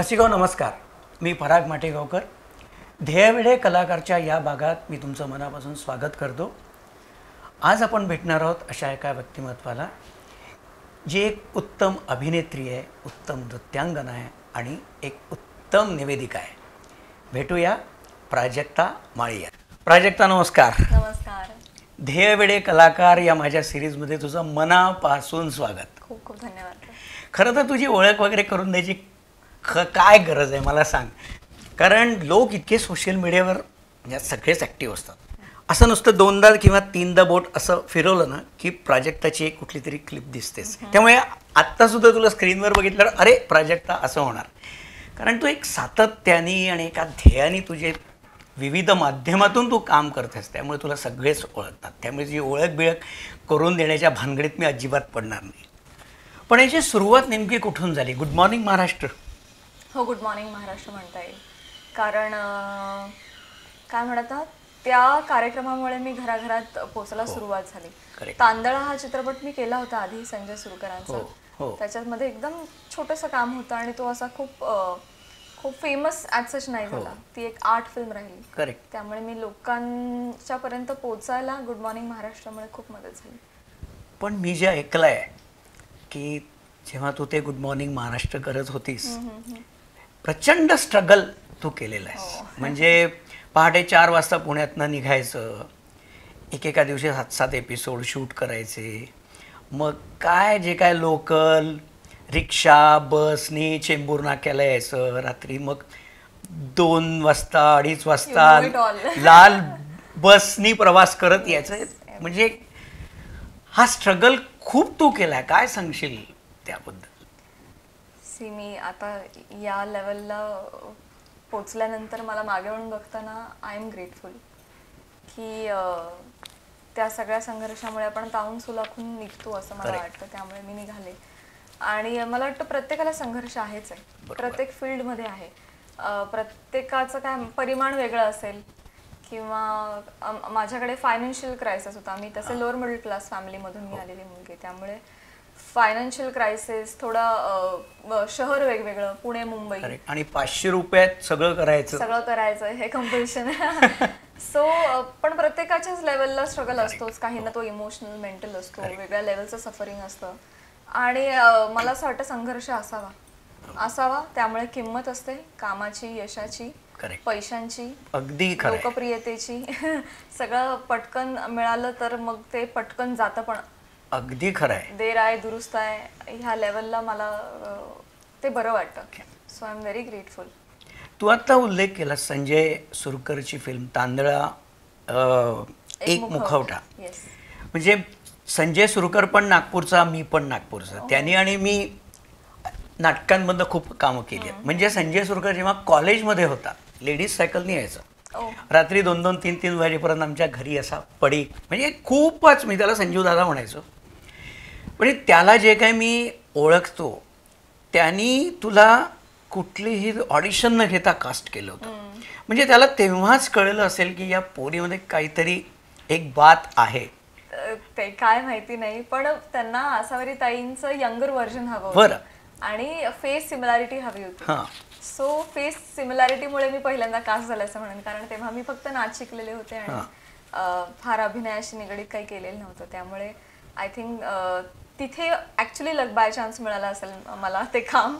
रसिको नमस्कार. मी पराग माटेगावकर. ध्येयवेडे कलाकारच्या या भागात मी तुमचं मनापासून स्वागत करतो. आज आपण भेटणार आहोत अशा एका व्यक्तिमत्वाला जी एक उत्तम अभिनेत्री आहे, उत्तम नृत्यांगना आहे आणि एक उत्तम निवेदिका आहे. भेटूया प्राजक्ता माळीया. प्राजक्ता नमस्कार. नमस्कार. ध्येयवेडे कलाकार या माझ्या सिरीजमध्ये तुझं मनापासून स्वागत. खूप खूप धन्यवाद. खरं तर तुझी ओळख वगैरे करून द्यायची काय गरज आहे मला सांग. कारण लोक इतके सोशल मीडियावर म्हणजे सगळेच ॲक्टिव्ह असतात. असं नुसतं दोनदा किंवा तीनदा बोट असं फिरवलं ना की प्राजक्ताची एक कुठली तरी क्लिप दिसतेच. त्यामुळे आत्तासुद्धा तुला स्क्रीनवर बघितल्यावर अरे प्राजक्ता असं होणार. कारण तू एक सातत्याने आणि एका ध्येयाने तुझे विविध माध्यमातून तू काम करतेस, त्यामुळे तुला सगळेच ओळखतात. त्यामुळे तुझी ओळख बिळख करून देण्याच्या भानगडीत मी अजिबात पडणार नाही. पण याची सुरुवात नेमकी कुठून झाली? Good morning Maharashtra. हो, गुड मॉर्निंग महाराष्ट्र म्हणता येईल. कारण काय म्हणतात, त्या कार्यक्रमामुळे मी घराघरात पोचायला सुरुवात झाली. तांदळा हा चित्रपट मी केला होता आधी संजय सुरकरांचा. त्याच्यामध्ये एकदम छोटंसं काम होतं आणि तो असा खूप खूप फेमस ॲज सच नाही झाला. ती एक आर्ट फिल्म राहिली. करेक्ट. त्यामुळे मी लोकांच्या पर्यंत पोचायला गुड मॉर्निंग महाराष्ट्रामुळे खूप मदत झाली. पण मी जे ऐकलं आहे की जेव्हा तू ते गुड मॉर्निंग महाराष्ट्र करत होतीस, प्रचंड स्ट्रगल तू केलेलं आहेस. म्हणजे पहाटे 4 वाजता पुण्यातनं निघायचं, एकेका दिवशी 7-7 एपिसोड शूट करायचे. मग काय जे काय लोकल रिक्षा बसनी चेंबूर नाक्याला यायचं रात्री, मग 2 वाजता 2:30 वाजता लाल बसनी प्रवास करत यायचं. म्हणजे हा स्ट्रगल खूप तू केलाय. काय सांगशील त्याबद्दल? मी आता या लेवलला पोचल्यानंतर मला मागे वळून बघताना आय एम ग्रेटफुल की त्या सगळ्या संघर्षामुळे आपण तावून सुलाखून निघतो असं मला वाटतं. त्यामुळे मी निघाले. आणि मला वाटतं प्रत्येकाला संघर्ष आहेच आहे, प्रत्येक फील्डमध्ये आहे. प्रत्येकाचं काय परिमाण वेगळं असेल किंवा माझ्याकडे फायनान्शियल क्रायसिस होता. मी तसे लोअर मिडल क्लास फॅमिलीमधून मी आलेली मुलगी, त्यामुळे फायनान्शियल क्रायसिस, थोडा शहर वेगवेगळं, पुणे मुंबई, आणि 500 रुपयात सगळं करायचं हे कंपल्शन. सो पण प्रत्येकाच्याच लेवलला स्ट्रगल असतोच. काहींना तो इमोशनल मेंटल असतो, वेगळ्या लेवलचं सफरिंग असतं. आणि मला असं वाटतं संघर्ष असावा. त्यामुळे किंमत असते कामाची, यशाची, पैशांची, अगदी लोकप्रियतेची. सगळं पटकन मिळालं तर मग ते पटकन जातं. पण अगदी खरं आहे. देर आहे दुरुस्त आहे ह्या लेवलला मला ते बरं वाटतं. So I am very grateful. तू आता उल्लेख केला संजय सुरकरची फिल्म तांदळा एक मुखवटा. म्हणजे संजय सुरकर पण नागपूरचा, मी पण नागपूरचा. त्यांनी आणि मी नाटकांमधनं खूप कामं केली आहेत. म्हणजे संजय सुरकर जेव्हा कॉलेजमध्ये होता, लेडीज सायकलनी यायचा. रात्री 2-2, 3-3 वाजेपर्यंत आमच्या घरी असा पडी, म्हणजे खूपच, मी त्याला संजीव दादा म्हणायचो. म्हणजे त्याला जे काही मी ओळखतो त्यांनी तुला कुठलीही ऑडिशन न घेता कास्ट केलं होतं. म्हणजे त्याला तेव्हाच कळलं असेल की या पोरीमध्ये काहीतरी एक बात आहे. ते काय माहिती नाही, पण त्यांना आसावरी ताईंचं यंगर व्हर्जन हवं होतं आणि फेस सिमिलॅरिटी हवी होती. सो फेस सिमिलॅरिटीमुळे मी पहिल्यांदा कास्ट झालं असं म्हणेन. कारण तेव्हा मी फक्त नाच शिकलेले होते आणि फार अभिनयाशी निगडीत काही केलेलं नव्हतं. त्यामुळे आय थिंक तिथे ॲक्च्युली लक बाय चान्स मिळाला असेल मला ते काम,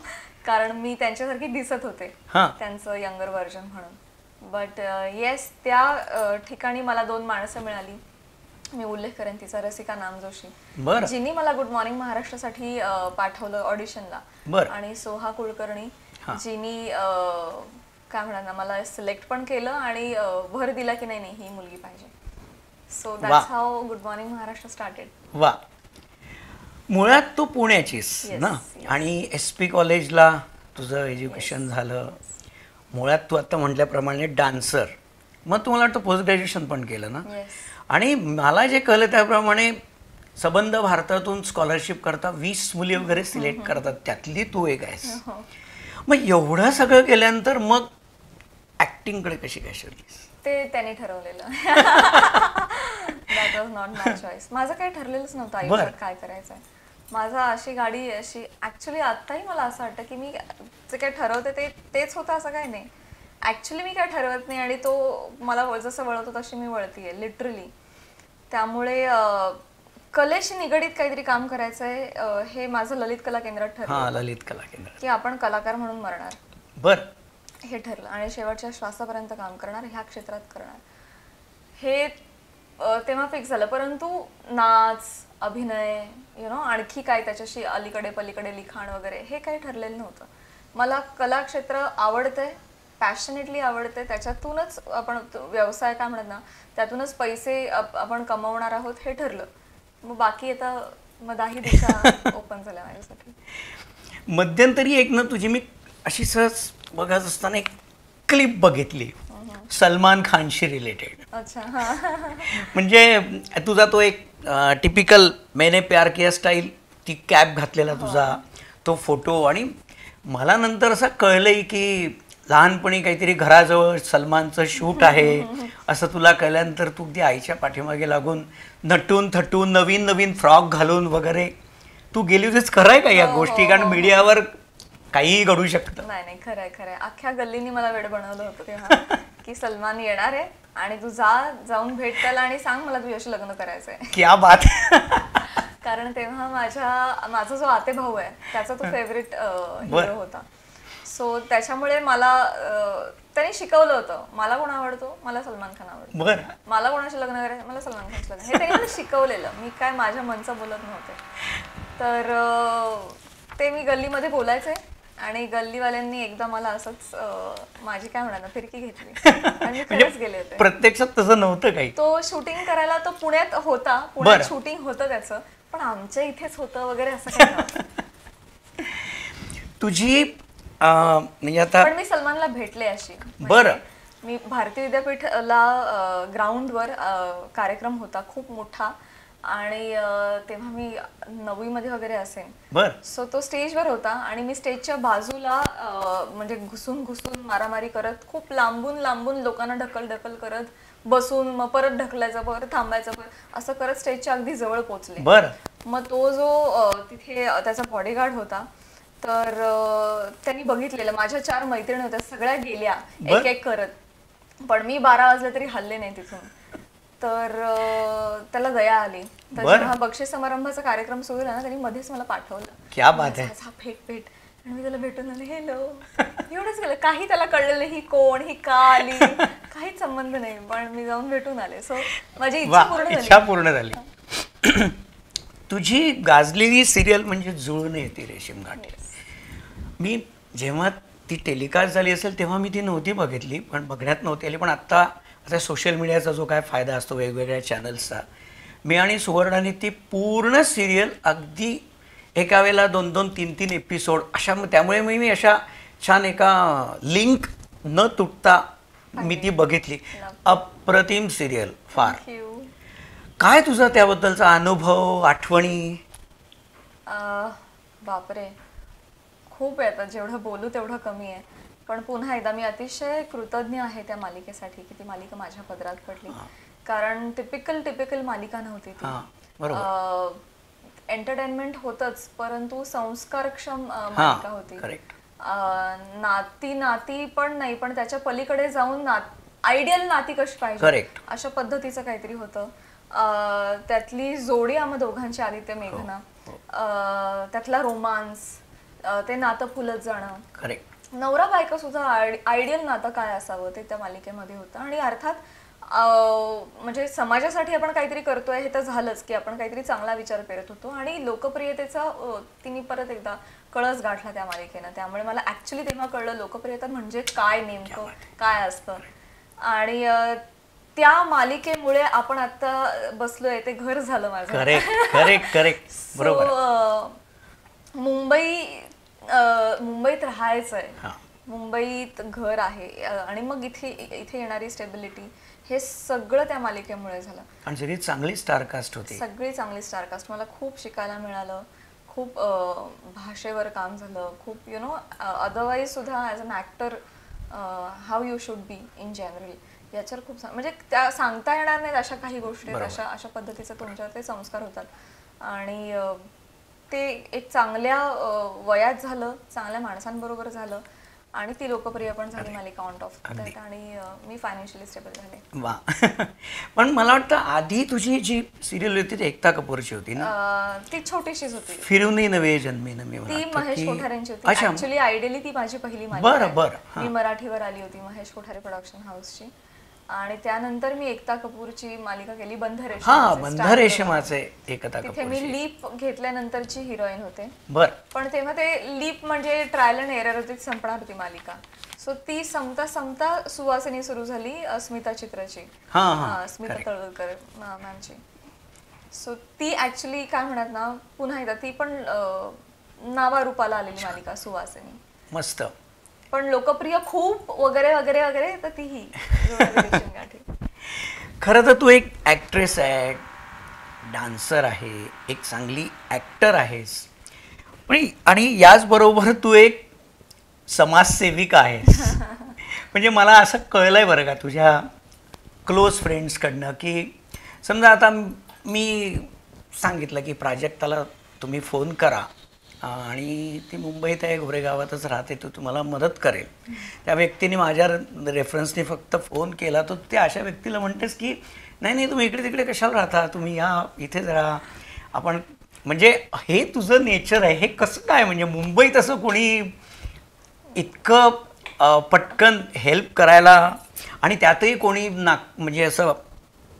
कारण मी त्यांच्यासारखी दिसत होते, त्यांचं यंगर व्हर्जन म्हणून. बट येस, त्या ठिकाणी मला 2 माणसं मिळाली. मी उल्लेख करेन तिचा, रसिका नामजोशी, जिनी मला गुड मॉर्निंग महाराष्ट्रासाठी पाठवलं ऑडिशनला, आणि सोहा कुलकर्णी जिनी काय म्हणा ना मला सिलेक्ट पण केलं आणि भर दिला की नाही ही मुलगी पाहिजे. So that's how good morning Maharashtra started. वा. मुळात तू पुण्याचीस ना, आणि SP कॉलेजला तुझं एज्युकेशन झालं. मुळात तू आता म्हटल्याप्रमाणे डान्सर. मग तू मला वाटतं पोस्ट ग्रॅज्युएशन पण केलं ना. आणि मला जे कळलं त्याप्रमाणे संबंध भारतातून स्कॉलरशिप करता 20 मुली वगैरे सिलेक्ट करतात, त्यातली तू एक आहेस. मग एवढं सगळं केल्यानंतर मग ऍक्टिंगकडे कशी काय शिरलीस? ते त्यांनी ठरवलेलं. That was not my choice. माझं काही ठरलेलंच नव्हतं आयुष्यात काय करायचंय. माझा अशी गाडी अशी ऍक्च्युली आताही मला असं वाटतं की मी जे काय ठरवते तेच होतं असं काही नाही. ऍक्च्युली मी काय ठरवत नाही आणि तो मला जसं वळवतो तशी मी वळतीये लिटरली. त्यामुळे कलेशी निगडीत काहीतरी काम करायचंय हे माझं ललित कला केंद्रात ठरलं. ललित कला केंद्र की आपण कलाकार म्हणून मरणार. बरं. हे ठरलं आणि शेवटच्या श्वासापर्यंत काम करणार, ह्या क्षेत्रात करणार हे तेव्हा फिक्स झालं. परंतु नाच, अभिनय आणखी काय त्याच्याशी अलीकडे पलीकडे लिखाण वगैरे हे काही ठरलेलं नव्हतं. मला कला क्षेत्र आवडतंय, पॅशनेटली आवडते, त्याच्यातूनच आपण व्यवसाय काय म्हणत ना त्यातूनच पैसे आपण कमवणार आहोत हे ठरलं. मग बाकी आता दाही दिशा ओपन झाल्या माझ्यासाठी. मध्यंतरी एक ना तुझी मी अशी सहज बघत असताना एक क्लिप बघितली सलमान खानशी रिलेटेड. अच्छा. म्हणजे तुझा तो एक टिपिकल मैंने प्यार किया स्टाईल, ती कॅप घातलेला तुझा तो फोटो, आणि मला नंतर असं कळलंय की लहानपणी काहीतरी घराजवळ सलमानचं शूट आहे असं तुला कळल्यानंतर तू अगदी आईच्या पाठीमागे लागून नटून थटून नवीन नवीन फ्रॉक घालून वगैरे तू गेली होतीस. खरं आहे का या गोष्टी? कारण मीडियावर काहीही घडू शकतं. नाही खरंय खरंय. अख्ख्या गल्लीनी मला वेड बनवलं होतं तेव्हा की सलमान येणार आहे आणि तू जाऊन भेट त्याला आणि सांग मला तुझ्याशी लग्न करायचंय. क्या बात. कारण तेव्हा माझा जो आते भाऊ आहे त्याचा तो फेवरेट हिरो होता. सो त्याच्यामुळे मला त्याने शिकवलं होतं मला कोण आवडतो, मला सलमान खान आवडतो. मला कोणाशी लग्न करायचं, मला सलमान खानशी लग्न, हे त्याने मला शिकवलेलं. मी काय माझ्या मनचं बोलत नव्हते. तर ते मी गल्लीमध्ये बोलायचे आणि गल्लीवाल्यांनी एकदा मला असंच माझी काय म्हणा फिरकी घेतली आणि मी खरंच गेले होते. प्रत्यक्षात तसं नव्हतं काही. तो शूटिंग करायला तो पुण्यात होता, पुण्यात शूटिंग होतं त्याचं, पण आमच्या इथेच होतं वगैरे असं काही नव्हतं. तुझी म्हणजे आता पण मी सलमानला भेटले अशी. बरं. मी भारतीय विद्यापीठला ग्राउंडवर कार्यक्रम होता खूप मोठा आणि तेव्हा मी 9वी मध्ये वगैरे असेन. सो तो स्टेजवर होता आणि मी स्टेजच्या बाजूला म्हणजे घुसून मारामारी करत खूप लांबून लोकांना ढकल करत बसून मग परत ढकलायचं परत थांबायचं परत असं करत स्टेजच्या अगदी जवळ पोहोचले. मग तो जो तिथे त्याचा बॉडीगार्ड होता तर त्यांनी बघितलेलं. माझ्या 4 मैत्रिणी होत्या, सगळ्या गेल्या एक एक करत, पण मी 12 वाजले तरी हल्ले नाही तिथून. तर त्याला दया आली. तर जेव्हा बक्षीस समारंभाचा कार्यक्रम सुरू झाला ना त्यांनी मध्येच मला पाठवलं. क्या बात है. भेट आणि मी त्याला भेटून आले, हेलो, एवढंच केलं. काही त्याला कळलेलं ही कोण, ही का आली, काहीच संबंध नाही, पण मी जाऊन भेटून आले. सो माझी इच्छा पूर्ण झाली. तुझी गाजलेली सिरियल म्हणजे जुळून येते रेशीम गाठी. मी जेव्हा ती टेलिकास्ट झाली असेल तेव्हा मी ती नव्हती बघितली, पण बघण्यात नव्हती आली. पण आता सोशल मीडियाचा जो काय फायदा असतो वेगवेगळ्या चॅनल्सचा, मी आणि सुवर्णाने ती पूर्ण सिरियल अगदी एका वेळेला 2-2, 3-3 एपिसोड अशा, त्यामुळे मी अशा छान एका लिंक न तुटता मी ती बघितली. अप्रतिम सिरियल फार. काय तुझा त्याबद्दलचा अनुभव, आठवणी? बापरे, खूप आहे. आता जेवढं बोलू तेवढं कमी आहे. पण पुन्हा एकदा मी अतिशय कृतज्ञ आहे त्या मालिकेसाठी की ती मालिका माझ्या पदरात पडली. कारण टिपिकल मालिका नव्हती ती. एंटरटेनमेंट होतच, परंतु संस्कारक्षम मालिका होती. नाती पण नाही, पण त्याच्या पलीकडे जाऊन आयडियल नाती कशी पाहिजे अशा पद्धतीचं काहीतरी होतं. त्यातली जोडी आम्हा दोघांची, आदित्य मेघना, त्यातला रोमांस, ते नातं फुलत जाणं, नवरा बायका सुद्धा आयडियल नातं काय असावं ते त्या मालिकेमध्ये होतं. आणि अर्थात म्हणजे समाजासाठी आपण काहीतरी करतोय हे तर झालंच की आपण काहीतरी चांगला विचार करत होतो आणि लोकप्रियतेचा तिने परत एकदा कळस गाठला त्या मालिकेनं. त्यामुळे मला ऍक्च्युली तेव्हा कळलं लोकप्रियता म्हणजे काय, नेमकं काय असतं. आणि त्या मालिकेमुळे आपण आता बसलोय, ते घर झालं माझं. मुंबईत राहायचंय, मुंबईत घर आहे आणि मग इथे येणारी स्टेबिलिटी, हे सगळं त्या मालिकेमुळे झालं. आणि सगळी चांगली स्टारकास्ट होती. सगळी चांगली स्टारकास्ट. मला खूप शिकायला मिळालं, खूप भाषेवर काम झालं, खूप अदरवाईज सुद्धा as an actor how you should be in general याच्यावर खूप म्हणजे त्या सांगता येणार नाहीत अशा काही गोष्टी, अशा पद्धतीचे तुमच्यावर ते संस्कार होतात. आणि ते एक चांगल्या वयात झालं, चांगल्या माणसांबरोबर झालं आणि ती लोकप्रिय पण झाली मालिका ऑन टॉप ऑफ दॅट आणि मी फायनान्शियली स्टेबल झाले. वा. पण मला वाटतं आधी तुझी जी सिरियल होती ती एकता कपूरची होती ना? ती छोटीशीच होती. फिरूनही नवे जन्मी नवे. ती महेश कोठारेंची होती. ऍक्च्युली आयडियली ती माझी पहिली मालिका. बरं बरं. मी मराठीवर आली होती महेश कोठारे प्रोडक्शन हाऊसची आणि त्यानंतर मी एकता कपूरची मालिका केली बंधरेशमाचे एकता कपूर. तिथे मी लीप घेतल्यानंतरची हिरोईन होते. बर. पण तेव्हा ते लीप म्हणजे ट्रायल अँड एरर होती, संपणार होती मालिका. सो ती संपता संपता सुवासिनी सुरू झाली स्मिता चित्रची, स्मिता तळवलकर मॅमची. सो ती ऍक्च्युली काय म्हणत ना, पुन्हा एकदा ती पण नावारूपाला आलेली मालिका सुवासिनी. मस्त. पण लोकप्रिय खूप वगैरे वगैरे वगैरे तर तीही. खरं तर तू एक ऍक्ट्रेस आहे, डान्सर आहे, एक चांगली ऍक्टर आहेस, पण आणि याचबरोबर तू एक समाजसेविका आहेस. म्हणजे मला असं कळलंय बरं का तुझ्या क्लोज फ्रेंड्सकडनं की समजा आता मी सांगितलं की प्राजक्ताला तुम्ही फोन करा आणि ती मुंबईत आहे, गोरेगावातच राहते, तो तुम्हाला मदत करेल. त्या व्यक्तीने माझ्या रेफरन्सने फक्त फोन केला, तर त्या अशा व्यक्तीला म्हणतेस की नाही नाही तुम्ही इकडे तिकडे कशाला राहता, तुम्ही या इथे जरा आपण. म्हणजे हे तुझं नेचर आहे. हे कसं काय, म्हणजे मुंबईत असं कोणी इतकं पटकन हेल्प करायला आणि त्यातही कोणी म्हणजे असं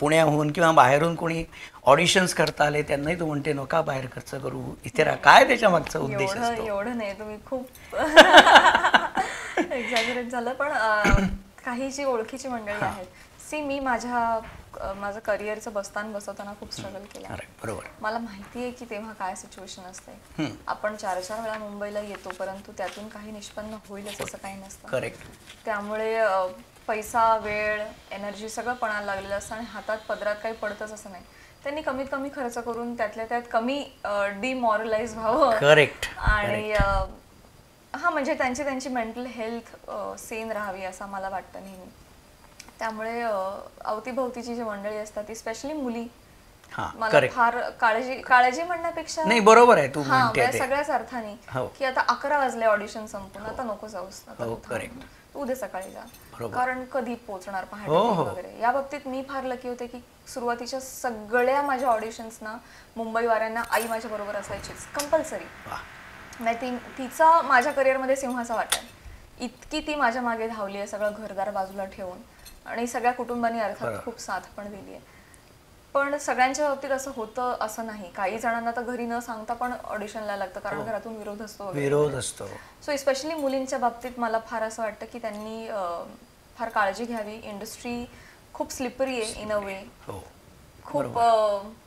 पुण्याहून किंवा बाहेरून कोणी ऑडिशन्स करता आले त्यांनाही तू म्हणते नका बाहेर खर्च करू, इथे राहा. काय त्याच्या मागचा उद्देश असतो? एवढं नाही, तुम्ही खूप एक्झॅजरेट झालं. पण काही जी ओळखीची मंडळी आहेत, मी माझं करिअरचं बस्तान बसवताना खूप स्ट्रगल केलं. बरोबर. मला माहिती आहे की तेव्हा काय सिच्युएशन असते. आपण 4-4 वेळा मुंबईला येतो, परंतु त्यातून काही निष्पन्न होईलच असं काही नसतं. करेक्ट. त्यामुळे पैसा, वेळ, एनर्जी सगळं पणाला लागलेलं असतं आणि हातात पदरात काही पडतच असं नाही. त्यांनी कमीत कमी खर्च करून त्यातल्या त्यात कमी डिमॉरलाइज व्हावं. करेक्ट. आणि म्हणजे त्यांची मेंटल हेल्थ सेन राहावी असं मला वाटतं नेहमी. त्यामुळे अवतीभोवतीची जी मंडळी असतात ती स्पेशली मुली मला फार काळजी म्हणण्यापेक्षा नाही, बरोबर आहे तू म्हणते सगळ्याच अर्थाने की आता 11 वाजले ऑडिशन संपून, आता नको जाऊस, तू उद्या सकाळी जा, कारण कधी पोहोचणार पहाटे वगैरे. या बाबतीत मी फार लकी होते की सुरुवातीच्या सगळ्या माझ्या ऑडिशन्सना मुंबईवाल्यांना आई माझ्या बरोबर असायचीच कंपल्सरी. नाही तिचा माझ्या करिअरमध्ये सिंहाचा वाटा आहे. इतकी ती माझ्या मागे धावली आहे, सगळं घरदार बाजूला ठेवून, आणि सगळ्या कुटुंबांनी अर्थात खूप साथ पण दिली आहे. पण सगळ्यांच्या बाबतीत असं होतं असं नाही. काही जणांना तर घरी न सांगता पण ऑडिशनला लागतं, कारण घरातून विरोध असतो. सो स्पेशली मुलींच्या बाबतीत मला फार असं वाटतं की त्यांनी फार काळजी घ्यावी. इंडस्ट्री खूप स्लिपरी आहे इन अ वे, खूप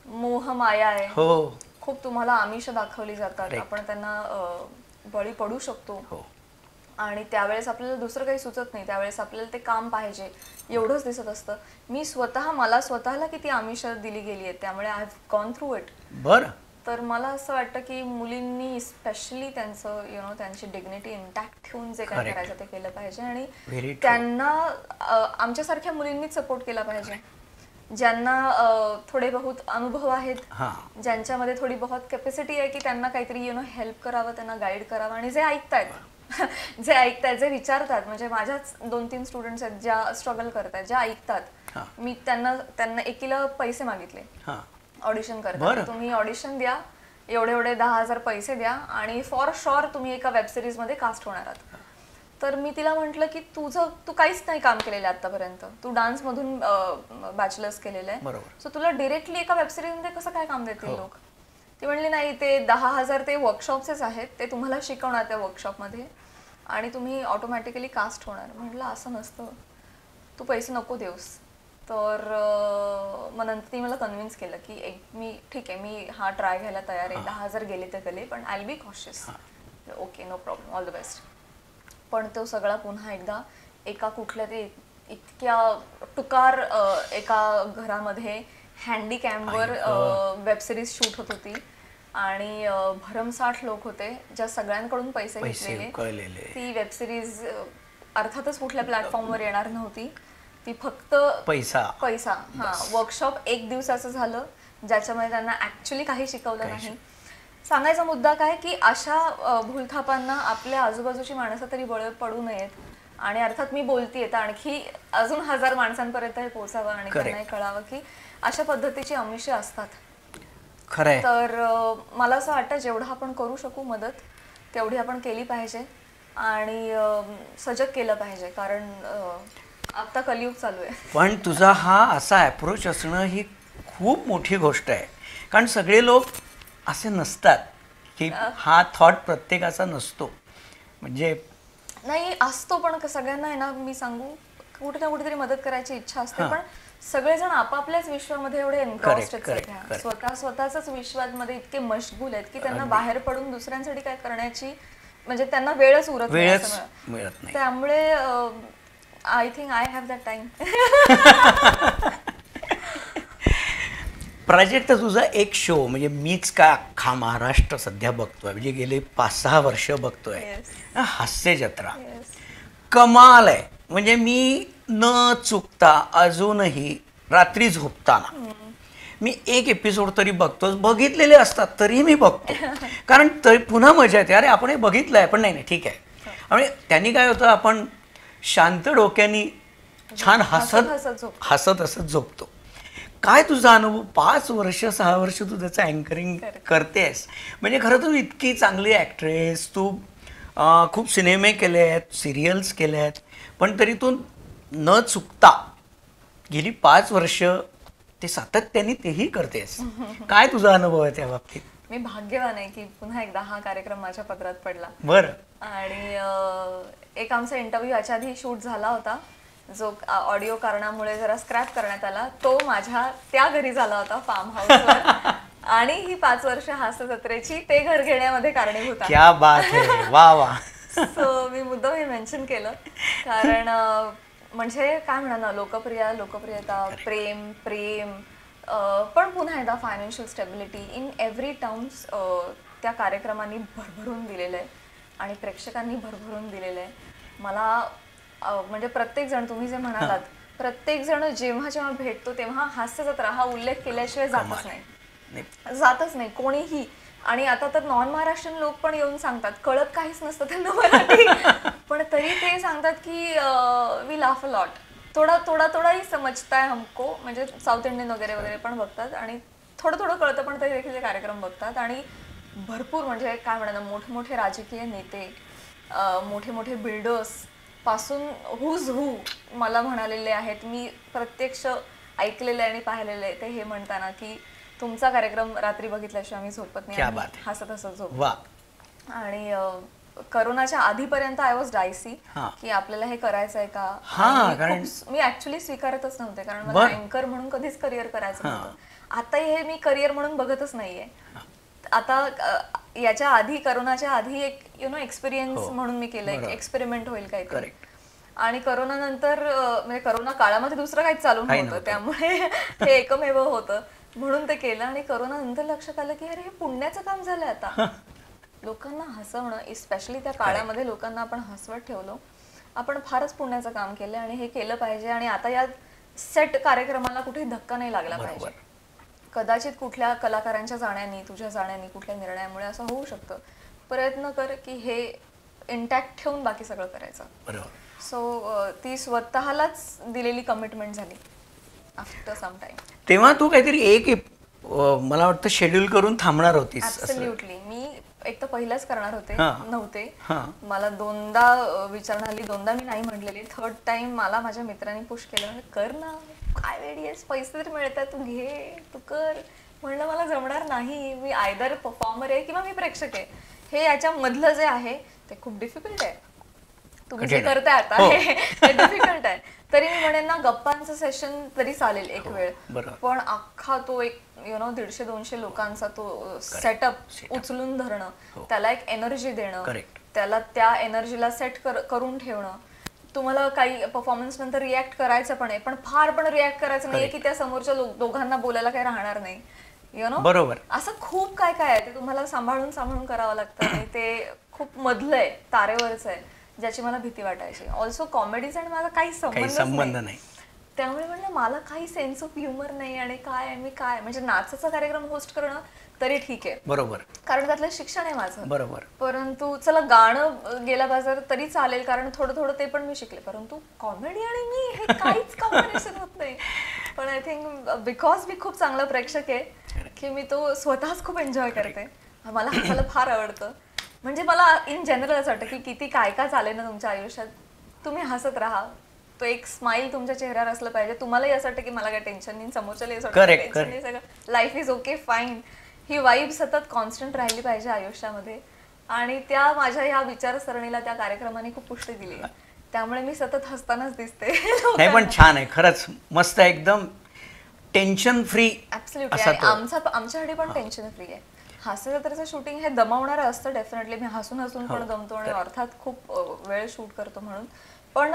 मोहमाया आहे, खूप तुम्हाला आमिष दाखवली जातात, आपण त्यांना बळी पडू शकतो. आणि त्यावेळेस आपल्याला दुसरं काही सुचत नाही, त्यावेळेस आपल्याला ते काम पाहिजे एवढंच दिसत असतं. मला स्वतःला किती आमिष दिली गेली आहे, त्यामुळे I have gone through it. बरं. तर मला असं वाटतं की मुलींनी स्पेशली त्यांचं त्यांची डिग्निटी इंटॅक्ट ठेवून जे काय करायचं ते केलं पाहिजे. आणि त्यांना आमच्यासारख्या मुलींनीच सपोर्ट केला पाहिजे, ज्यांना थोडे बहुत अनुभव आहेत, ज्यांच्यामध्ये थोडी बहुत कॅपॅसिटी आहे की त्यांना काहीतरी हेल्प करावं, त्यांना गाईड करावं. आणि जे ऐकतायत जे विचारतात, म्हणजे माझ्याच 2-3 स्टुडंट्स आहेत ज्या स्ट्रगल करतात, ज्या ऐकतात. मी त्यांना एकीला पैसे मागितले ऑडिशन करतात, तुम्ही ऑडिशन द्या, एवढे 10,000 पैसे द्या आणि फॉर शुअर तुम्ही एका वेब सिरीज मध्ये कास्ट होणार आहात. तर मी तिला म्हटलं की तू काहीच नाही काम केलेलं आतापर्यंत, तू डान्स मधून बॅचलर्स केलेलं आहे, सो तुला डिरेक्टली एका वेब सिरीज मध्ये कसं काय काम देतील लोक. ती म्हणली नाही, ते 10,000 ते वर्कशॉपचेच आहेत, ते तुम्हाला शिकवणार त्या वर्कशॉपमध्ये आणि तुम्ही ऑटोमॅटिकली कास्ट होणार. म्हटलं असं नसतं, तू पैसे नको देऊस. तर मग नंतर ती मला कन्व्हिन्स केलं की ठीक आहे, मी ट्राय घ्यायला तयार आहे, 10,000 गेले तर गेले, पण I will be cautious. Okay, no problem, all the best. पण तो सगळा पुन्हा एकदा एका कुठल्या ते इतक्या टुकार एका घरामध्ये हँडीकॅमवर वेब सिरीज शूट होत होती आणि भरमसाठ लोक होते ज्या सगळ्यांकडून पैसे घेतलेले. ती वेब सिरीज अर्थातच कुठल्या प्लॅटफॉर्मवर येणार नव्हती, ती फक्त पैसा. वर्कशॉप 1 दिवसाचं झालं, ज्याच्यामध्ये त्यांना ऍक्च्युली काही शिकवलं नाही. सांगायचा मुद्दा काय की अशा भूलथापांना आपल्या आजूबाजूची माणसं तरी बळ पडू नयेत. आणि अर्थात मी बोलतीये तर आणखी अजून 1000 माणसांपर्यंत हे पोहोचावं आणि त्यांना कळावं की अशा पद्धतीची आमिषे असतात. खरंय. तर मला असं वाटतं जेवढं आपण करू शकू मदत तेवढी आपण केली पाहिजे आणि सजग केलं पाहिजे, कारण आता कलियुग चालू आहे. पण तुझा हा असा अप्रोच असणं ही खूप मोठी गोष्ट आहे, कारण सगळे लोक असे नसतात की हा थॉट प्रत्येकाचा नसतो. म्हणजे नाही असतो, पण सगळ्यांना आहे ना, मी सांगू कुठे ना कुठेतरी मदत करायची इच्छा असते, पण सगळेजण आपापल्याच विश्वामध्ये एवढे एन्क्रॉस्ड आहेत, स्वतःच विश्वामध्ये इतके मशगूल आहेत की त्यांना बाहेर पडून दुसऱ्यांसाठी काय करण्याची म्हणजे त्यांना वेळच उरत नाही. त्यामुळे I think I have that time. Prajakta, तुझा एक शो म्हणजे मीच का अख्खा महाराष्ट्र सध्या बघतोय, म्हणजे गेले 5-6 वर्ष बघतोय, हास्य जत्रा. कमाल आहे. म्हणजे मी न चुकता अजूनही रात्री झोपताना मी एक एपिसोड तरी बघतोच. बघितलेले असतात तरी मी बघतो, कारण तरी पुन्हा मजा येते. अरे आपण हे बघितलं आहे, पण नाही ठीक आहे. आणि त्यांनी काय होतं, आपण शांत डोक्याने छान हसत झोपतो. काय तुझा अनुभव? 5 वर्ष 6 वर्ष तू त्याचं अँकरिंग करतेस, म्हणजे खरं तू इतकी चांगली ॲक्ट्रेस, तू खूप सिनेमे केले आहेत, सिरियल्स केले आहेत, पण तरी तू न चुकता गेली 5 वर्ष ते सातत्याने तेही करतेस. काय तुझा अनुभव आहे त्या बाबतीत? मी भाग्यवान आहे की पुन्हा एकदा हा कार्यक्रम माझ्या पदरात पडला. बरं. आणि एक आमचा इंटरव्ह्यू याच्या आधी शूट झाला होता, जो ऑडिओ कारणामुळे जरा स्क्रॅप करण्यात आला. तो माझ्या त्या घरी झाला होता, फार्म हाऊसवर. आणि ही 5 वर्ष हास्य जत्रेची ते घर घेण्यामध्ये कारणीभूत आहे. क्या बात है, वा वा. सो मी मुद्दाम हे मेन्शन केलं, कारण म्हणजे काय म्हणा ना, लोकप्रियता, प्रेम, पण पुन्हा एकदा financial stability in every terms त्या कार्यक्रमांनी भरभरून दिलेलं आहे आणि प्रेक्षकांनी भरभरून दिलेलं आहे. मला म्हणजे प्रत्येक जण, तुम्ही जे म्हणालात, प्रत्येक जण जेव्हा जेव्हा भेटतो तेव्हा हास्य जत्रा हा उल्लेख केल्याशिवाय जातच नाही कोणीही. आणि आता तर नॉन महाराष्ट्रीयन लोक पण येऊन सांगतात, कळत काहीच नसतं त्यांना मराठी, पण तरी ते सांगतात की वी लाफ अ लॉट, थोडा ही समजता है हमको. म्हणजे साऊथ इंडियन वगैरे पण बघतात आणि थोडं कळतं, पण तरी देखील कार्यक्रम बघतात. आणि भरपूर म्हणजे काय म्हणा, मोठे राजकीय नेते, मोठे बिल्डर्स पासून हुज हू मला म्हणालेले आहेत. मी प्रत्यक्ष ऐकलेलं आहे आणि पाहिलेलं आहे ते हे म्हणताना की तुमचा कार्यक्रम रात्री बघितल्याशिवाय आम्ही झोपत नाही, हसत झोप. आणि करोनाच्या आधीपर्यंत आय वॉज डायसी की आपल्याला हे करायचं आहे का. मी ऍक्च्युली स्वीकारतच नव्हते, कारण मला अँकर म्हणून कधीच करिअर करायचं नव्हतं. आता हे मी करिअर म्हणून बघतच नाहीये. आता याच्या आधी, करोनाच्या आधी एक एक्सपिरियन्स म्हणून मी केलं, एक एक्सपेरिमेंट होईल काहीतरी. आणि करोना नंतर म्हणजे करोना काळामध्ये दुसरं काहीच चालू नव्हतं, त्यामुळे हे एकमेव होतं म्हणून ते केलं. आणि करोना नंतर लक्षात आलं की अरे हे पुण्याचं काम झालंय आता. लोकांना हसवणं, इस्पेशली त्या काळामध्ये लोकांना आपण हसवत ठेवलो. आपण फारच पुण्याचं काम केलं आणि हे केलं पाहिजे. आणि आता या सेट कार्यक्रमाला कुठेही धक्का नाही लागला पाहिजे. कदाचित कुठल्या कलाकारांच्या जाण्याने, तुझ्या जाण्याने, कुठल्या निर्णयामुळे असं होऊ शकतं. प्रयत्न कर की हे इंटॅक्ट ठेवून बाकी सगळं करायचं. सो ती स्वतःलाच दिलेली कमिटमेंट झाली आफ्टर सम टाइम. तेव्हा तू काहीतरी एक मला वाटतं शेड्यूल करून थांबणार होतीस. ऍब्सोल्युटली. मी एक तर पहिलाच करणार नव्हते. मला 2दा विचारणा आली, 2दा मी नाही म्हटलेली. 3rd टाइम मला माझ्या मित्रांनी पुश केलं, म्हणजे कर ना, काय वेळी आहेस, पैसे तरी मिळतात, तू घे, तू कर. म्हणलं मला जमणार नाही, मी आयदर परफॉर्मर आहे किंवा मी प्रेक्षक आहे. हे याच्या मधलं जे आहे ते खूप डिफिकल्ट आहे. तुम्ही जे करताय आता हे डिफिकल्ट आहे. तरी मी म्हणेन ना, गप्पांचं सेशन तरी चालेल एक वेळ, पण अख्खा तो एक 150-200 लोकांचा तो सेटअप उचलून धरणं, त्याला एक एनर्जी देणं, त्याला त्या एनर्जीला सेट करून ठेवणं. तुम्हाला काही परफॉर्मन्स नंतर रिॲक्ट करायचं पण आहे, पण फार पण रिॲक्ट करायचं नाहीये की त्या समोरच्या दोघांना बोलायला काही राहणार नाही. बरोबर. असं खूप काय आहे ते तुम्हाला सांभाळून करावं लागतं. आणि ते खूप मधलं आहे, तारेवरच आहे, ज्याची मला भीती वाटायची. ऑल्सो कॉमेडीचा आणि माझा काही संबंध नाही. त्यामुळे म्हणलं मला काही सेन्स ऑफ ह्युमर नाही. आणि काय मी काय म्हणजे नाचाचा कार्यक्रम होस्ट करणं तरी ठीक आहे, बरोबर, कारण त्यातलं शिक्षण आहे माझं. बरोबर. परंतु चला गाणं गेला बाजार तरी चालेल, कारण थोडं थोडं ते पण मी शिकले. परंतु कॉमेडी आणि मी हे काहीच कॉम्बिनेशन होत नाही. पण आय थिंक बिकॉज मी खूप चांगला प्रेक्षक आहे की मी तो स्वतःच खूप एन्जॉय करते. मला हसायला फार आवडतं. म्हणजे मला इन जनरल असं वाटतं की किती काय काय चालेल ना तुमच्या आयुष्यात, तुम्ही हसत राहा. तो एक स्माइल तुमच्या चेहऱ्यावर असलं पाहिजे. तुम्हालाही असं वाटतं की मला काय टेन्शन नाही, समोरच्यालाही असं वाटतं टेन्शन नाही, सगळं life is okay fine. He vibe सतत कॉन्स्टंट राहिली पाहिजे आयुष्यामध्ये. आणि त्या माझ्या ह्या विचारसरणीला त्या कार्यक्रमाने खूप पुष्टी दिली आहे. त्यामुळे मी सतत हसतानाच दिसते. नाही पण छान आहे, खरंच मस्त आहे, एकदम टेन्शन फ्री. ऍब्सोल्युटली. आमच्यासाठी पण टेन्शन फ्री आहे. हास्य जत्रेचं शूटिंग हे दमवणारं असतं डेफिनेटली. मी हसून हसून पण दमतो आणि अर्थात खूप वेळ शूट करतो म्हणून. पण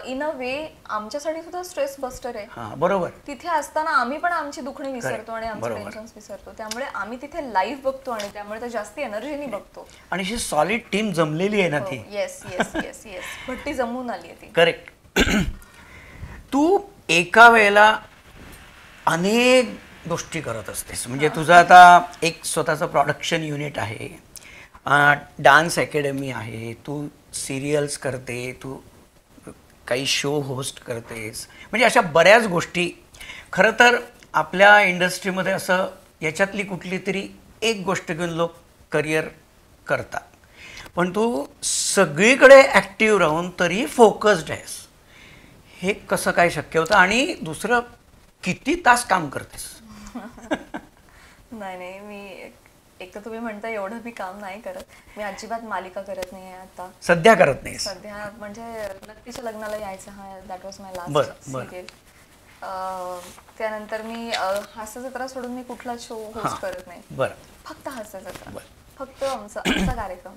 इन अ वे आमच्यासाठी सुद्धा स्ट्रेस बस्टर आहे. बरोबर. तिथे असताना आम्ही पण आमची दुखणी विसरतो आणि आमचे टेन्शन्स विसरतो. त्यामुळे आम्ही तिथे लाईव्ह बघतो आणि त्यामुळे तर जास्ती एनर्जीनी बघतो. आणि ही सॉलिड टीम जमलेली आहे ना ती. येस येस येस येस, भट्टी जमून आली आहे ती. करेक्ट. तू एका वेळेला अनेक गोष्टी करत असतेस. म्हणजे तुझं आता एक स्वतःचं प्रोडक्शन युनिट आहे, डान्स अकॅडमी आहे, तू सिरियल्स करते, तू काही शो होस्ट करतेस. म्हणजे अशा बऱ्याच गोष्टी. खरं तर आपल्या इंडस्ट्रीमध्ये असं याच्यातली कुठली तरी एक गोष्ट घेऊन लोक करिअर करतात. पण तू सगळीकडे ॲक्टिव्ह राहून तरी फोकस्ड आहेस. हे कसं काय शक्य होतं? आणि दुसरं, किती तास काम करतेस? नाही नाही, मी एक तर तुम्ही म्हणता एवढं मी काम नाही करत. मी अजिबात मालिका करत नाही आहे आता सध्या. करत नाही सध्या. म्हणजे नक्कीच्या लग्नाला यायचं, हा that was my last serial. त्यानंतर मी हास्य जत्रा सोडून मी कुठला शो होस्ट करत नाही. बरं. फक्त हास्य जत्रा, फक्त आमचा कार्यक्रम.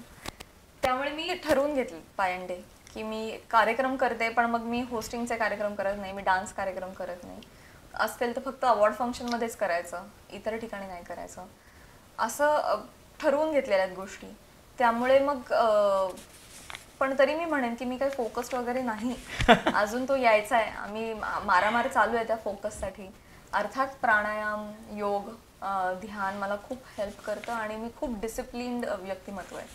त्यामुळे मी ठरवून घेतले पायंडे की मी कार्यक्रम करते, पण मग मी होस्टिंगचे कार्यक्रम करत नाही, मी डान्स कार्यक्रम करत नाही. असतील तर फक्त अवॉर्ड फंक्शनमध्येच करायचं, इतर ठिकाणी नाही करायचं, असं ठरवून घेतलेल्या आहेत गोष्टी. त्यामुळे मग पण तरी मी म्हणेन की मी काही फोकस्ड वगैरे नाही. अजून तो यायचा आहे. आम्ही मारामार चालू आहे त्या फोकससाठी. अर्थात प्राणायाम, योग, ध्यान मला खूप हेल्प करतं आणि मी खूप डिसिप्लिन्ड व्यक्तिमत्व आहे,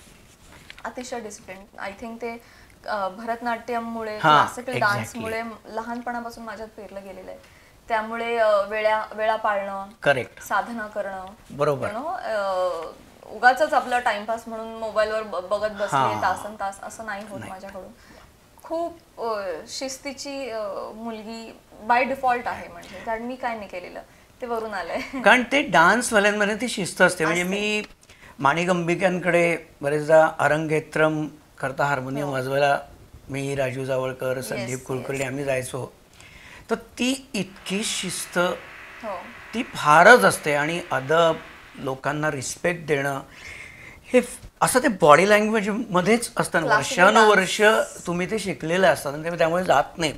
अतिशय डिसिप्लिन. आय थिंक ते भरतनाट्यममुळे, क्लासिकल डान्समुळे लहानपणापासून माझ्यात पेरलं गेलेलं आहे. त्यामुळे वेळा पाळणं, करेक्ट, साधना करणं, बरोबर, उगाच आपला टाइमपास म्हणून मोबाईलवर बघत बसले तासन तास, असं नाही होत माझ्याकडून. खूप शिस्तीची मुलगी बाय डिफॉल्ट आहे. म्हणजे कारण मी काय नाही केलेलं, ते वरून आलंय. कारण ते डान्सवाल्यांमध्ये ती शिस्त असते. म्हणजे मी माणिक अंबिक्यांकडे बरेचदा अरंगेत्रम करता हार्मोनियम वाजवायला मी, राजू जावळकर, संदीप कुलकर्णी आम्ही जायचो. तर ती इतकी शिस्त, ती फारच असते. आणि अदब, लोकांना रिस्पेक्ट देणं, हे असं ते बॉडी लँग्वेज मध्येच असतं. वर्षानुवर्ष तुम्ही ते शिकलेलं असतात, त्यामुळे जात नाही.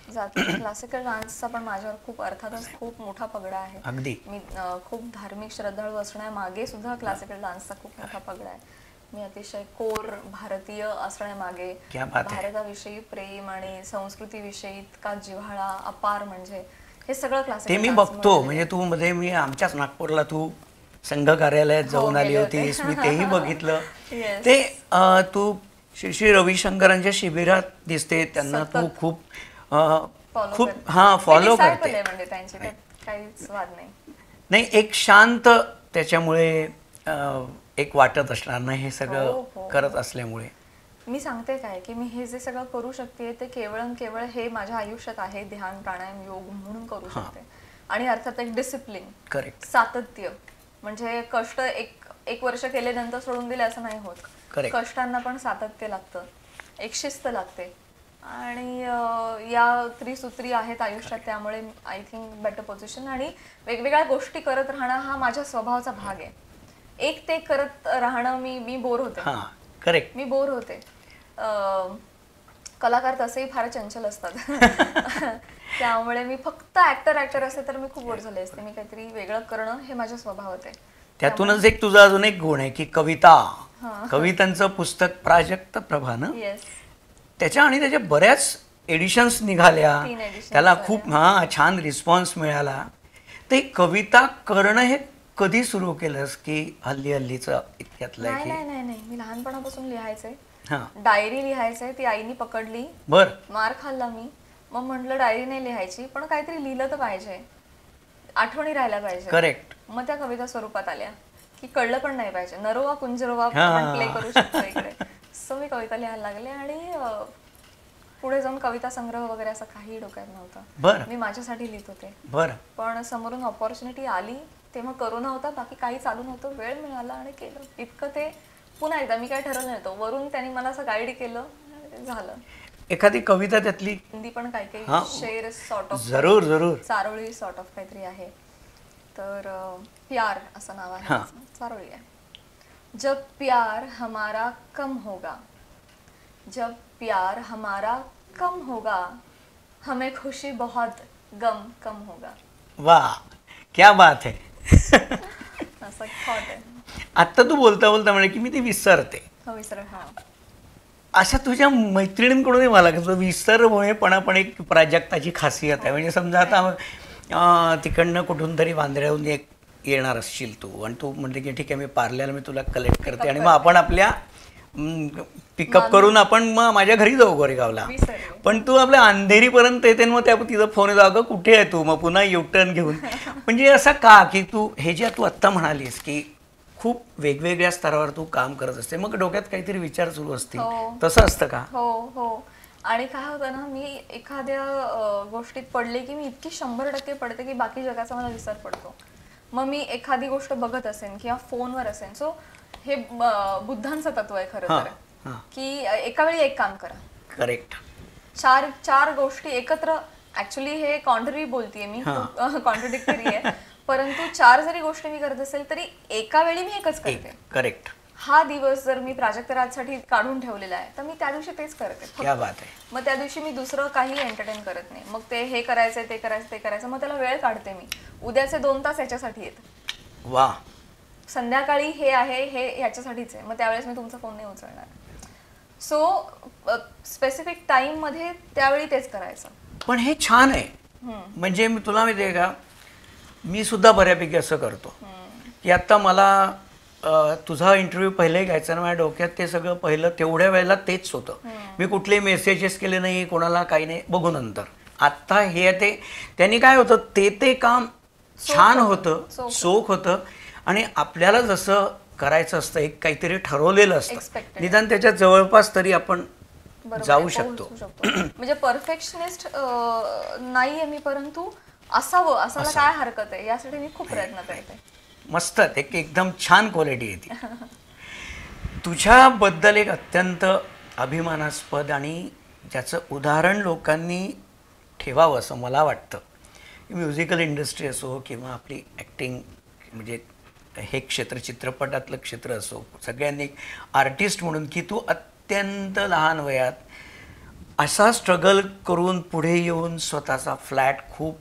क्लासिकल डान्सचा पण माझ्यावर खूप, अर्थातच खूप मोठा पगडा आहे. अगदी. मी खूप धार्मिक श्रद्धाळू असण्यामागे सुद्धा क्लासिकल डान्सचा खूप मोठा पगडा आहे. मी अतिशय कोर भारतीय असण्यामागे भारताविषयी प्रेम आणि संस्कृतीविषयी इतका जिव्हाळा अपार, म्हणजे हे सगळं क्लासिकल ते मी बघतो. म्हणजे तू मध्ये मी आमच्याच नागपूरला तू संघ कार्यालयात जाऊन आली होतीस, मी तेही बघितलं. ते तू श्री रविशंकरांच्या शिबिरात दिसते, त्यांना तू खूप फॉलो करते. काहीच वाद नाही. एक शांत, त्याच्यामुळे एक वाटत असणार नाही हे सगळं करत असल्यामुळे. मी सांगते काय की मी हे जे सगळं करू शकते ते केवळ हे माझ्या आयुष्यात आहे, ध्यान, प्राणायाम, योग म्हणून करू शकते. आणि अर्थात एक डिसिप्लिन, करेक्ट, सातत्य. म्हणजे कष्ट एक वर्ष केले नंतर सोडून दिले असं नाही होत. कष्टांना पण सातत्य लागतं, एक शिस्त लागते. आणि या त्रिसूत्री आहेत आयुष्यात, त्यामुळे आय थिंक बेटर पोझिशन. आणि वेगवेगळ्या गोष्टी करत राहणं हा माझ्या स्वभावाचा भाग आहे. एक ते करत राहणं मी बोर होते. करेक्ट, मी बोर होते. कलाकार तसेही फार चंचल असतात. त्यामुळे मी फक्त ऍक्टर असते तर मी खूप बोर झाले असते. मी काहीतरी वेगळं करणं हे माझ्या स्वभावात आहे. त्यातूनच एक तुझा अजून एक गुण आहे की कवितांचं पुस्तक प्राजक्त प्रभानं, त्याच्या आणि त्याच्या बऱ्याच एडिशन्स निघाल्या, त्याला खूप छान रिस्पॉन्स मिळाला. ते कविता करणं हे कधी सुरू केलंस की हल्लीचं इतक्यातलं नाही की नाही नाही नाही मी लहानपणापासून लिहायचे, हां डायरी लिहायचे. ती आईनी पकडली, बर मार खाल्ला मी. मग म्हटलं डायरी नाही लिहायची, पण काहीतरी लिहिलं तर पाहिजे, आठवणी राहायला पाहिजे. करेक्ट. मग त्या कविता स्वरूपात आल्या की कळलं पण नाही पाहिजे, नरोवा कुंजरोवा हा. प्ले करू शकतो इकडे. सो मी कविता लिहायला लागले आणि पुढे जाऊन कविता संग्रह वगैरे असं काही डोक्यात नव्हतं. बर मी माझ्यासाठी लिहित होते. बर पण समोरून ऑपॉर्च्युनिटी आली तेव्हा करोना होता, बाकी काही चालू नव्हतं, वेळ मिळाला आणि केलं. इतकं ते पुन्हा एकदा मी काय ठरवलं नव्हतं, वरून त्यांनी मला असं गाईड केलं, झालं. एखादी कविता त्यातली हिंदी पण काही काही हा. शेर सॉर्ट ऑफ, जरूर जरूर. चारोळी सॉर्ट ऑफ काहीतरी आहे. तर प्यार असं नाव आहे, चारोळी आहे. जब प्यार हमारा कम होगा, जब प्यार हमारा कम होगा, हमें खुशी बहुत गम कम होगा. वाह क्या बात है. असं थॉट आहे. आत्ता तू बोलता बोलता म्हणे की मी ती विसरते. हो विसर. हा अशा तुझ्या मैत्रिणींकडूनही मला कसं विसरमुळेपणा पण एक प्राजक्ताची खासियत आहे. म्हणजे समजा आता तिकडनं कुठून तरी वांद्र्याहून येणार असशील तू आणि तू म्हणते की ठीक आहे मी पार्ल्याला मी तुला कलेक्ट करते आणि मग आपण आपल्या पिकअप करून आपण मग माझ्या घरी जाऊ गोरेगावला. विसरले. पण तू आपल्या अंधेरीपर्यंत येते आणि मग त्या तिचा फोन येतो, अगं कुठे आहे तू, मग पुन्हा युटर्न घेऊन. म्हणजे असं का की तू हे जे तू आत्ता म्हणालीस की खूप वेगवेगळ्या स्तरावर तू काम करत असते, मग डोक्यात काहीतरी विचार सुरू असतील, हो. तसं असतं का? हो हो. आणि काय होतं ना, मी एखाद्या गोष्टीत पडले की मी इतकी 100% पडते की बाकी जगाचा मला विसर पडतो. मग मी एखादी गोष्ट बघत असेन किंवा फोनवर असेन, सो हे बुद्धांचं तत्व आहे खरं तर, की एका वेळी एक काम करा. करेक्ट. चार गोष्टी एकत्र, ऍक्च्युली हे कॉन्ट्ररी बोलतीये मी, कॉन्ट्रडिक्टरी आहे, परंतु 4 जरी गोष्टी मी करत असेल तरी एका वेळी मी एकच करते. करेक्ट. हा दिवस जर मी प्राजक्तराजसाठी काढून ठेवलेला आहे तर मी त्या दिवशी तेच करते. क्या बात आहे. मग त्या दिवशी मी दुसरं काही एंटरटेन करत नाही. मग ते हे करायचंय, ते करायचं, ते करायचं, मग त्याला वेळ काढते मी. उद्याचे 2 तास याच्यासाठी येत, वा. संध्याकाळी हे आहे, हे ह्याच्यासाठीच आहे, मग त्यावेळेस मी तुमचा फोन नाही उचलणार. सो स्पेसिफिक टाइम मध्ये त्यावेळी तेच करायचं. पण हे छान आहे. म्हणजे मी तुला माहिती आहे का, मी सुद्धा बऱ्यापैकी असं करतो की आता मला तुझा इंटरव्ह्यू पहिले घ्यायचा ना, माझ्या डोक्यात ते सगळं पहिलं तेवढ्या वेळेला तेच होतं. मी कुठले मेसेजेस केले नाही, कोणाला काही नाही, बघू नंतर. आत्ता हे ते त्यांनी काय होतं, ते काम छान होतं, चोख होतं आणि आपल्याला जसं करायचं असतं, एक काहीतरी ठरवलेलं असतं, निदान त्याच्या जवळपास तरी आपण जाऊ शकतो. म्हणजे परफेक्शनिस्ट नाहीये मी, परंतु असावं, असायला काय हरकत आहे, यासाठी मी खूप प्रयत्न करते. मस्त, एकदम छान क्वालिटी आहे ती. तुझ्याबद्दल एक अत्यंत अभिमानास्पद आणि ज्याचं उदाहरण लोकांनी ठेवावं असं मला वाटतं. म्युझिकल इंडस्ट्री असो किंवा आपली ॲक्टिंग, म्हणजे हे क्षेत्र, चित्रपटातलं क्षेत्र असो, सगळ्यांनी आर्टिस्ट म्हणून की तू अत्यंत लहान वयात असा स्ट्रगल करून पुढे येऊन स्वतःचा फ्लॅट खूप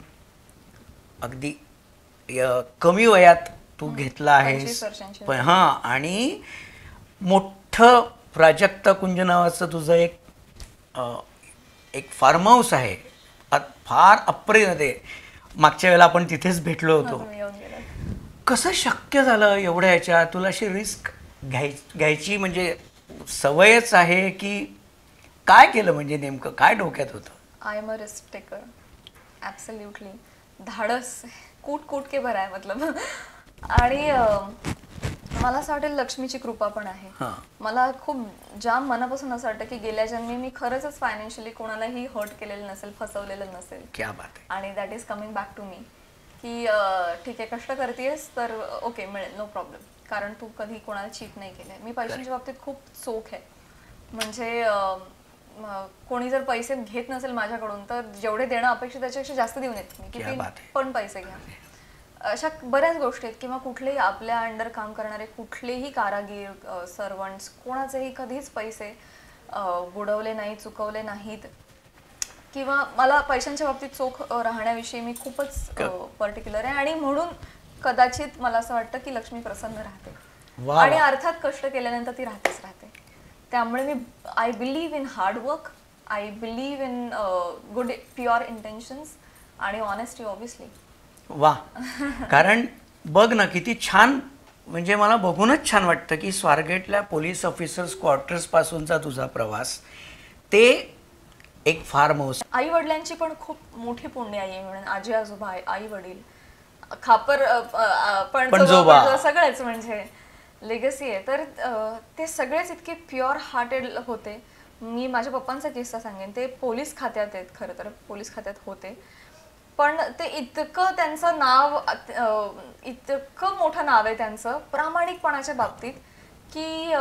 अगदी कमी वयात तू घेतला आहेस. पण हां, आणि मोठं प्राजक्ता कुंज नावाचं तुझं एक फार्म हाऊस आहे, फार अप्रतिम. मागच्या वेळेला आपण तिथेच भेटलो होतो. कसं शक्य झालं एवढ्या ह्याच्यात? तुला अशी रिस्क घ्यायची म्हणजे सवयच आहे की काय केलं, म्हणजे नेमकं काय डोक्यात होतं? I am a risk taker, absolutely. धाडस कूट के भरा आहे मतलब. आणि मला असं वाटेल लक्ष्मीची कृपा पण आहे. मला खूप जाम मनापासून असं वाटतं की गेल्या जन्मी मी खरंच फायनान्शियली कोणालाही हर्ट केलेलं नसेल, फसवलेलं नसेल. क्या बात आहे. आणि that is coming back to me, की ठीक आहे कष्ट करतेस तर ओके मिळेल, नो प्रॉब्लेम, कारण तू कधी कोणाला चीट नाही केलंय. मी पैशांच्या बाबतीत खूप चोख आहे. म्हणजे कोणी जर पैसे घेत नसेल माझ्याकडून तर जेवढे देणं अपेक्षित त्याच्यापेक्षा जास्त देऊन येते मी, किती पण पैसे घ्या. अशा बऱ्याच गोष्टी आहेत. किंवा कुठलेही आपल्या अंडर काम करणारे कुठलेही कारागीर, सर्वंट्स, कोणाचेही कधीच पैसे बुडवले नाही, चुकवले नाहीत. किंवा मला पैशांच्या बाबतीत चोख राहण्याविषयी मी खूपच पर्टिक्युलर आहे. आणि म्हणून कदाचित मला असं वाटतं की लक्ष्मी प्रसन्न राहते. आणि अर्थात कष्ट केल्यानंतर ती राहतेच राहते. त्यामुळे मी I believe in hard work, I believe in good pure intentions आणि ऑनेस्टी ऑब्व्हियसली. वा. कारण बघ ना किती छान, म्हणजे मला बघूनच छान वाटतं की स्वारगेटला पोलीस ऑफिसर्स क्वार्टर्सपासूनचा तुझा प्रवास, ते एक फार्म हाऊस. आई वडिलांची पण खूप मोठी पुण्य आहे म्हणून, आजी आजोबा, आई वडील, खापर, पणजोबा, सगळेच म्हणजे लेगसी आहे. तर ते सगळेच इतके प्युअर हार्टेड होते. मी माझ्या पप्पांचा किस्सा सांगेन. ते पोलीस खात्यात आहेत, खरं तर पोलीस खात्यात होते, पण ते इतकं त्यांचं नाव, इतकं मोठं नाव आहे त्यांचं प्रामाणिकपणाच्या बाबतीत की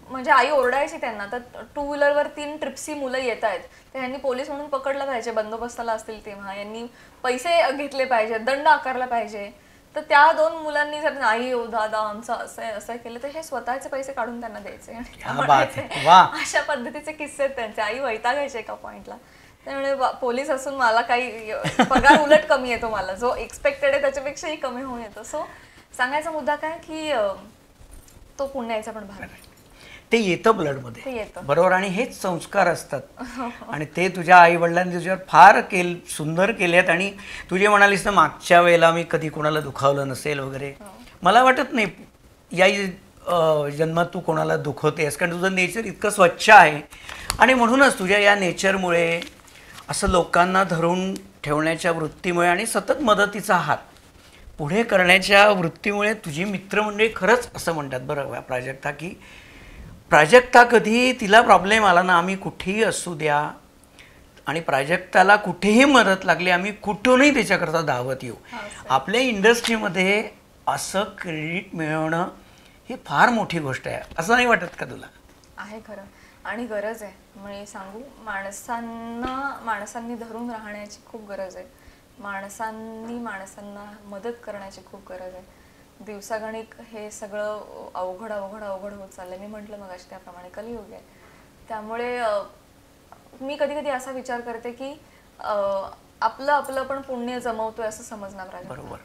म्हणजे आई ओरडायची त्यांना, तर टू व्हीलरवर 3 ट्रिप्सी मुलं येत आहेत, तर यांनी पोलीस म्हणून पकडलं पाहिजे, बंदोबस्ताला असतील तेव्हा यांनी पैसे घेतले पाहिजे, दंड आकारला पाहिजे. तर त्या 2 मुलांनी जर नाही हो दादा आमचं असं केलं, तर हे स्वतःचे पैसे काढून त्यांना द्यायचे. अशा पद्धतीचे किस्से त्यांचे. आई वैतागायचे एका पॉइंटला. त्यामुळे पोलीस असून मला काही पगार उलट कमी येतो, मला जो एक्सपेक्टेड आहे त्याच्यापेक्षाही कमी होऊन येतो. सो सांगायचा मुद्दा काय की तो पुण्याचा पण भाग आहे, ते येतं ब्लडमध्ये, बरोबर. आणि हेच संस्कार असतात आणि ते तुझ्या आई वडिलांनी तुझ्यावर फार सुंदर केलेत. आणि तू जे म्हणालीस ना मागच्या वेळेला मी कधी कोणाला दुखावलं नसेल वगैरे, मला वाटत नाही या जन्मात तू कोणाला दुखवतेस, कारण तुझं नेचर इतकं स्वच्छ आहे. आणि म्हणूनच तुझ्या या नेचरमुळे, असं लोकांना धरून ठेवण्याच्या वृत्तीमुळे आणि सतत मदतीचा हात पुढे करण्याच्या वृत्तीमुळे तुझी मित्रमंडळी खरंच असं म्हणतात बरं प्राजक्ता, की प्राजक्ता कधी तिला प्रॉब्लेम आला ना, आम्ही कुठेही असू द्या आणि प्राजक्ताला कुठेही मदत लागली, आम्ही कुठूनही त्याच्याकरता धावत येऊ. आपल्या इंडस्ट्रीमध्ये असं क्रेडिट मिळवणं ही फार मोठी गोष्ट आहे, असं नाही वाटत का तुला? आहे खरं, आणि गरज आहे. म्हणजे सांगू, माणसांनी धरून राहण्याची खूप गरज आहे. माणसांना मदत करण्याची खूप गरज आहे. दिवसागणिक हे सगळं अवघड होत चाललंय. मी म्हटलं मग अशी त्याप्रमाणे कलियुग आहे. त्यामुळे मी कधी कधी असा विचार करते की आपलं पण पुण्य जमवतोय असं समजणार पाहिजे. बरोबर.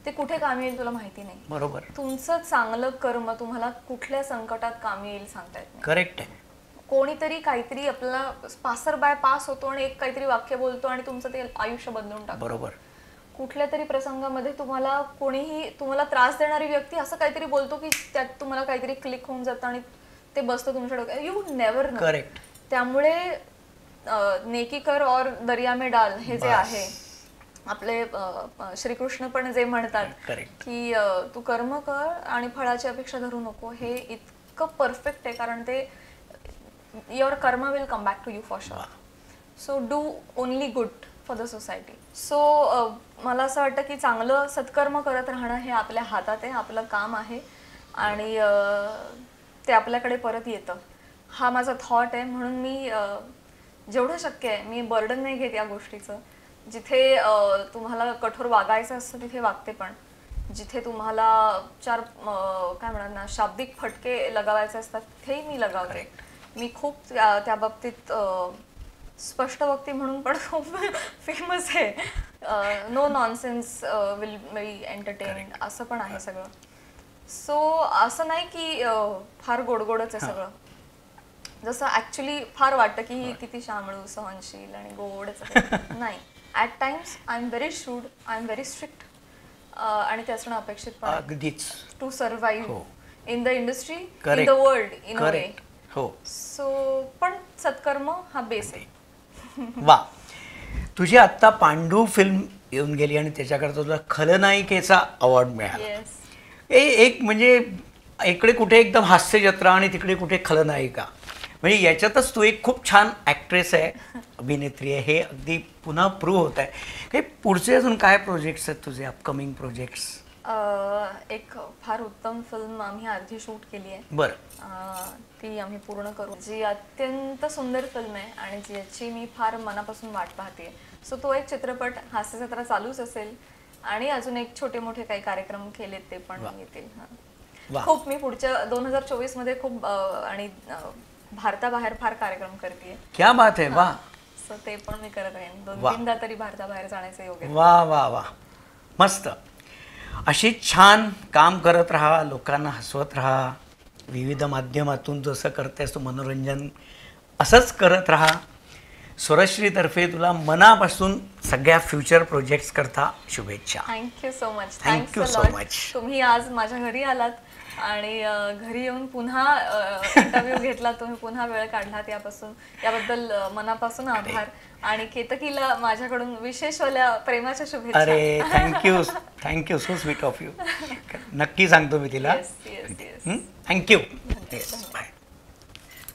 ते कुठे कामी येईल तुला माहिती नाही. बरोबर. तुमचं चांगलं कर्म तुम्हाला कुठल्या संकटात कामी येईल सांगता येत नाही. करेक्ट आहे. कोणीतरी काहीतरी आपला पासर बाय पास होतो आणि एक काहीतरी वाक्य बोलतो आणि तुमचं ते आयुष्य बदलून टाकतो. बरोबर. कुठल्या तरी प्रसंगामध्ये तुम्हाला कोणीही तुम्हाला त्रास देणारी व्यक्ती असं काहीतरी बोलतो की त्यात तुम्हाला काहीतरी क्लिक होऊन जातं आणि ते बसतं तुमच्या डोक्यात. You never know. करेक्ट. त्यामुळे नेकी कर और दरिया में डाल हे जे आहे आपले श्रीकृष्ण पण जे म्हणतात की तू कर्म कर आणि फळाची अपेक्षा धरू नको, हे इतकं परफेक्ट आहे. कारण ते your karma will come back to you for sure. So do only good for the society. So मला असं वाटतं की चांगलं सत्कर्म करत राहणं हे आपल्या हातात आहे, आपलं काम आहे आणि ते आपल्याकडे परत येतं. हा माझा थॉट आहे. म्हणून मी जेवढं शक्य आहे मी बर्डन नाही घेत या गोष्टीचं. जिथे तुम्हाला कठोर वागायचं असतं तिथे वागते, पण जिथे तुम्हाला 4 काय म्हणतात ना शाब्दिक फटके लगावायचे असतात तिथेही मी लगावते. मी खूप त्या बाबतीत स्पष्ट वक्ती म्हणून पण खूप फेमस आहे. No nonsense will be entertain असं पण आहे सगळं. सो असं नाही की फार गोडगोडच आहे सगळं, जसं ऍक्च्युली फार वाटतं की ही किती शामळू सहनशील आणि गोडच नाही. At times I am very shrewd, I am very strict आणि ते असणं अपेक्षित पण अगदीच to survive in the industry, in the world in a way. हो. सो पण सत्कर्म हा बेस आहे. वा. तुझी आत्ता पांडू फिल्म येऊन गेली आणि त्याच्याकरता तुला खलनायिकेचा अवॉर्ड मिळाला. एक म्हणजे इकडे कुठे एकदम हास्य जत्रा आणि तिकडे कुठे खलनायिका, म्हणजे याच्यातच तू एक खूप छान ॲक्ट्रेस आहे, अभिनेत्री आहे, हे अगदी पुन्हा प्रूव्ह होत आहे. हे पुढचे अजून काय प्रोजेक्ट्स आहेत तुझे, अपकमिंग प्रोजेक्ट्स? एक फार उत्तम फिल्म आम्ही अर्धी शूट केली आहे. बरं. ती आम्ही पूर्ण करू, जी अत्यंत सुंदर फिल्म आहे आणि ज्याची मी फार मनापासून वाट पाहते. सो तो एक चित्रपट, हास्य जत्रा चालूच असेल आणि अजून एक छोटे मोठे काही कार्यक्रम केलेत ते पण येतील. खूप मी पुढच्या 2024 मध्ये खूप आणि भारताबाहेर फार कार्यक्रम करते. क्या बात आहे. वा. सो ते पण मी करत राहीन. 2-3दा तरी भारताबाहेर जाण्याचं योग आहे. वा वा वा. मस्त. अशी छान काम करत राहा, लोकांना हसवत राहा, विविध माध्यमातून जसं करतेस तू मनोरंजन असंच करत राहा. स्वरश्रीतर्फे तुला मनापासून सगळ्या फ्युचर प्रोजेक्ट्स करता शुभेच्छा. Thank you so much. Thank you so much. तुम्ही आज माझ्या घरी आलात आणि घरी येऊन पुन्हा इंटरव्ह्यू घेतला, तुम्ही पुन्हा वेळ काढलात, याबद्दल मनापासून आभार. आणि केतकीला माझ्याकडून विशेषवाल्या प्रेमाच्या शुभेच्छा. अरे thank you so sweet of you. नक्की सांगतो मी तिला. थँक्यू. बाय.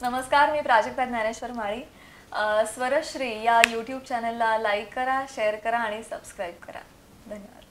नमस्कार, मी प्राजक्ता ज्ञानेश्वर माळी. स्वरश्री या यूट्यूब चॅनलला लाईक करा, शेअर करा आणि सबस्क्राईब करा. धन्यवाद.